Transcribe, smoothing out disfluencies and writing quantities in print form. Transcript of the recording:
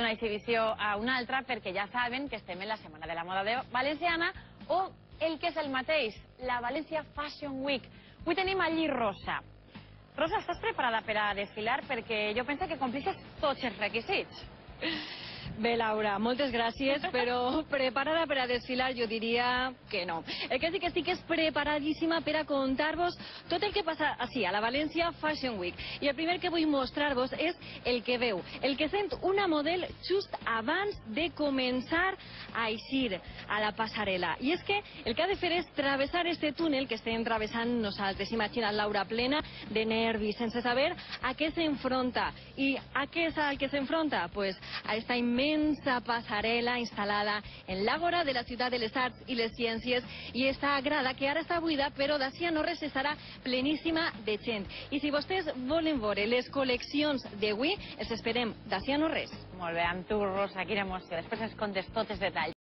d'una exhibició a una altra perquè ja saben que estem en la Setmana de la Moda Valenciana o el que és el mateix, la Valencia Fashion Week. Avui tenim allí Rosa. Rosa, estàs preparada per a desfilar? Perquè jo penso que complisses tots els requisits. Bé, Laura, moltes gràcies, però preparada per a desfilar jo diria que no. El que sí que estic és preparadíssima per a contar-vos tot el que passa així, a la Valencia Fashion Week. I el primer que vull mostrar-vos és el que veu, el que sent una model just abans de començar a eixir a la passarel·la. I és que el que ha de fer és travessar este túnel que estem travessant nosaltres. Imagina't, Laura, plena de nervis, sense saber a què s'enfronta. I a què és el que s'enfronta? Pues a esta inmensa passarel·la instal·lada en l'Àgora de la Ciutat de les Arts i les Ciències, i esta grada que ara està buida, però d'ací a no res estarà pleníssima de gent. I si vostès volen veure les col·leccions d'avui, els esperem d'ací a no res. Molt bé, amb tu, Rosa, quina emoció. Després ens contes tots els detalls.